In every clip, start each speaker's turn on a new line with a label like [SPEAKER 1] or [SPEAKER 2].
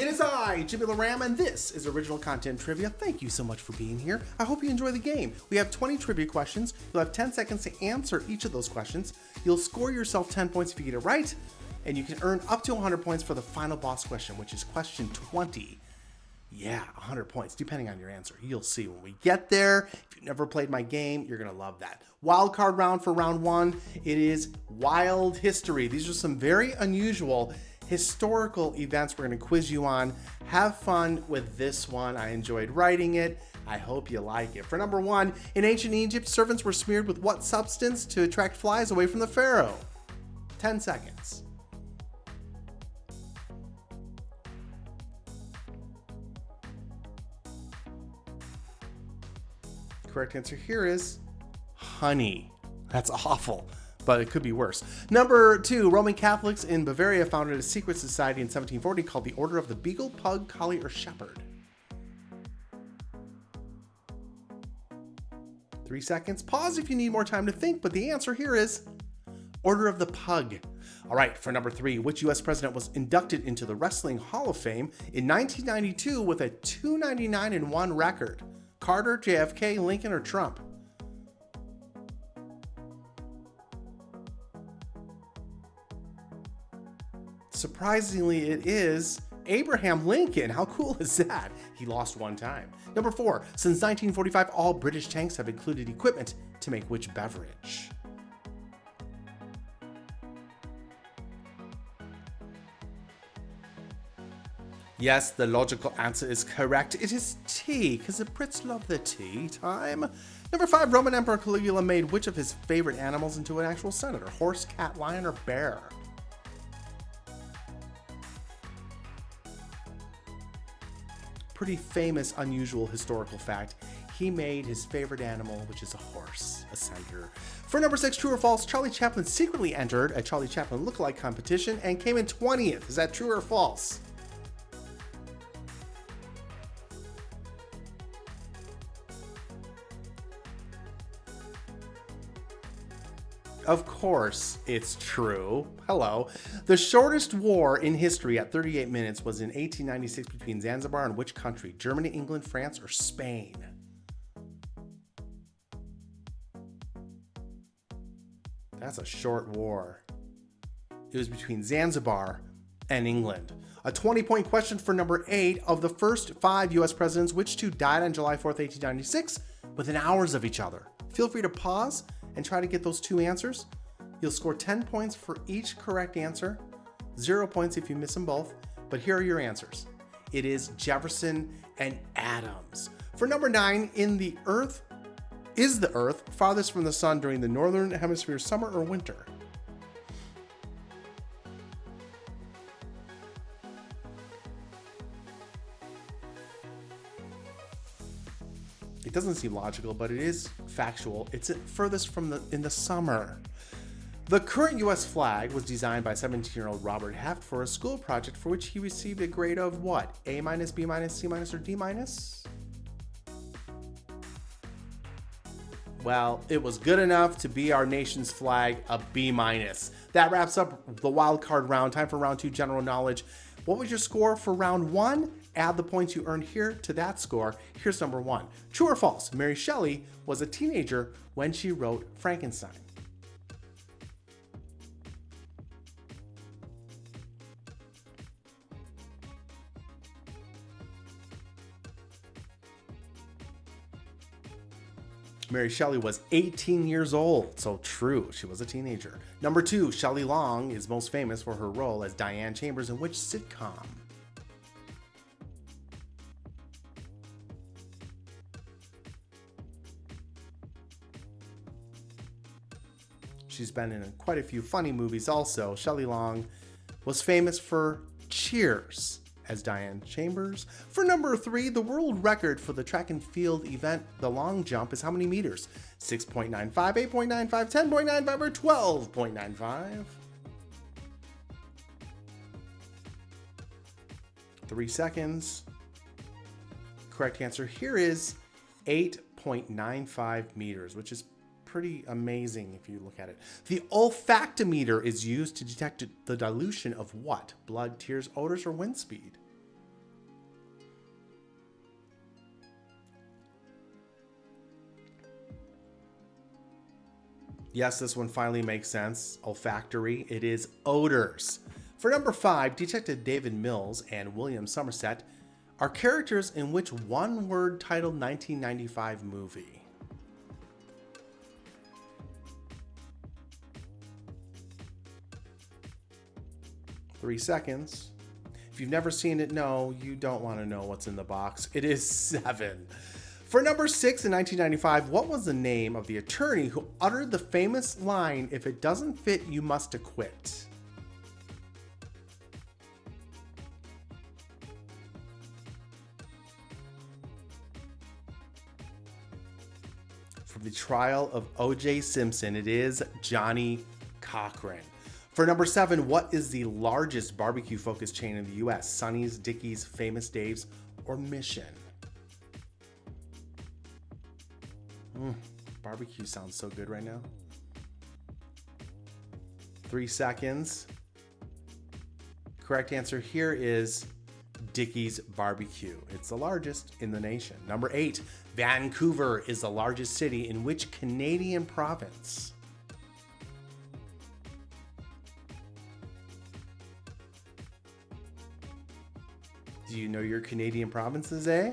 [SPEAKER 1] It is I, Jimmy Loram, and this is Original Content Trivia. Thank you so much for being here. I hope you enjoy the game. We have 20 trivia questions. You'll have 10 seconds to answer each of those questions. You'll score yourself 10 points if you get it right, and you can earn up to 100 points for the final boss question, which is question 20. Yeah, 100 points, depending on your answer. You'll see when we get there. If you've never played my game, you're going to love that. Wild card round for round one. It is Wild History. These are some very unusual historical events we're going to quiz you on. Have fun with this one. I enjoyed writing it. I hope you like it. For number one, in ancient Egypt, servants were smeared with what substance to attract flies away from the pharaoh? 10 seconds. Correct answer here is honey. That's awful, but it could be worse. Number two, Roman Catholics in Bavaria founded a secret society in 1740 called the Order of the Beagle, Pug, Collie, or Shepherd. 3 seconds. Pause if you need more time to think, but the answer here is Order of the Pug. All right, for number three, which U.S. president was inducted into the Wrestling Hall of Fame in 1992 with a 299-1 record? Carter, JFK, Lincoln, or Trump? Surprisingly, it is Abraham Lincoln. How cool is that? He lost one time. Number four, since 1945, all British tanks have included equipment to make which beverage? Yes, the logical answer is correct. It is tea, because the Brits love the tea time. Number five, Roman Emperor Caligula made which of his favorite animals into an actual senator? Horse, cat, lion, or bear? Pretty famous, unusual historical fact. He made his favorite animal, which is a horse, a senator. For number six, true or false, Charlie Chaplin secretly entered a Charlie Chaplin lookalike competition and came in 20th. Is that true or false? Of course, it's true. Hello. The shortest war in history at 38 minutes was in 1896 between Zanzibar and which country? Germany, England, France, or Spain? That's a short war. It was between Zanzibar and England. A 20-point question for number eight. Of the first five U.S. presidents, which two died on July 4th, 1896 within hours of each other? Feel free to pause and try to get those two answers. You'll score 10 points for each correct answer, 0 points if you miss them both, but here are your answers. It is Jefferson and Adams. For number nine, is the Earth farthest from the sun during the northern hemisphere summer or winter? It doesn't seem logical, but it is factual. It's furthest in the summer. The current U.S. flag was designed by 17-year-old Robert Heft for a school project for which he received a grade of what? A-, B-, C-, or D-? Well, it was good enough to be our nation's flag, a B-. That wraps up the wild card round. Time for round two, general knowledge. What was your score for round one? Add the points you earned here to that score. Here's number one. True or false? Mary Shelley was a teenager when she wrote Frankenstein. Mary Shelley was 18 years old, so true, she was a teenager. Number two, Shelley Long is most famous for her role as Diane Chambers in which sitcom? She's been in quite a few funny movies also. Shelley Long was famous for Cheers as Diane Chambers. For number three, the world record for the track and field event, the long jump, is how many meters? 6.95, 8.95, 10.95, or 12.95? 3 seconds. Correct answer here is 8.95 meters, which is pretty amazing if you look at it. The olfactometer is used to detect the dilution of what? Blood, tears, odors, or wind speed? Yes, this one finally makes sense. Olfactory. It is odors. For number 5, Detective David Mills and William Somerset are characters in which one-word titled 1995 movie? Three seconds. If you've never seen it, no, you don't want to know what's in the box. It is 7. For number 6 in 1995, what was the name of the attorney who uttered the famous line, "If it doesn't fit, you must acquit"? From the trial of O.J. Simpson, it is Johnny Cochran. For number 7, what is the largest barbecue-focused chain in the U.S.? Sonny's, Dickey's, Famous Dave's, or Mission? Barbecue sounds so good right now. 3 seconds. Correct answer here is Dickey's Barbecue. It's the largest in the nation. Number 8, Vancouver is the largest city in which Canadian province? Do you know your Canadian provinces, eh?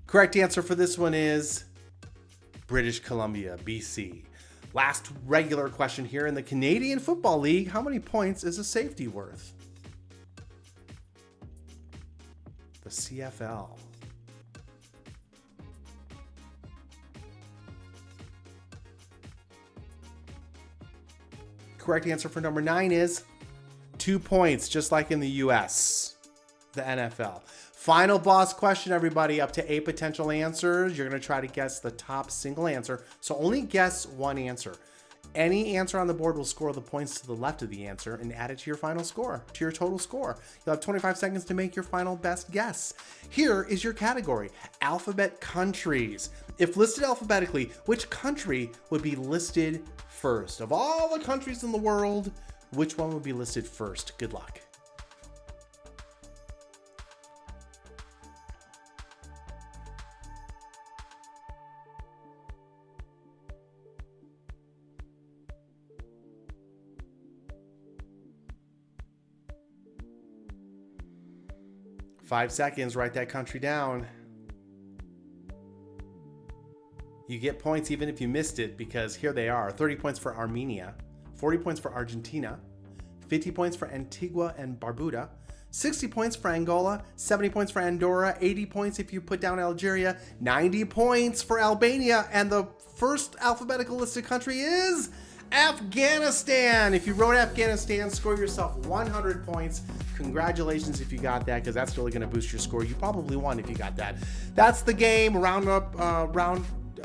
[SPEAKER 1] Correct answer for this one is British Columbia, BC. Last regular question here. In the Canadian Football League, how many points is a safety worth? The CFL. Correct answer for number 9 is 2 points, just like in the US, the NFL. Final boss question, everybody. Up to 8 potential answers. You're going to try to guess the top single answer. So only guess one answer. Any answer on the board will score the points to the left of the answer and add it to your final score, to your total score. You'll have 25 seconds to make your final best guess. Here is your category: alphabet countries. If listed alphabetically, which country would be listed first? Of all the countries in the world, which one would be listed first? Good luck. Five seconds, write that country down. You get points even if you missed it, because here they are. 30 points for Armenia, 40 points for Argentina, 50 points for Antigua and Barbuda, 60 points for Angola, 70 points for Andorra, 80 points if you put down Algeria, 90 points for Albania, and the first alphabetical listed country is Afghanistan. If you wrote Afghanistan, score yourself 100 points. Congratulations if you got that, because that's really going to boost your score. You probably won if you got that. That's the game.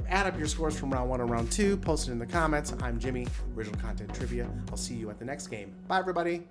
[SPEAKER 1] Add up your scores from round 1 and round 2. Post it in the comments. I'm Jimmy, Original Content Trivia. I'll see you at the next game. Bye, everybody.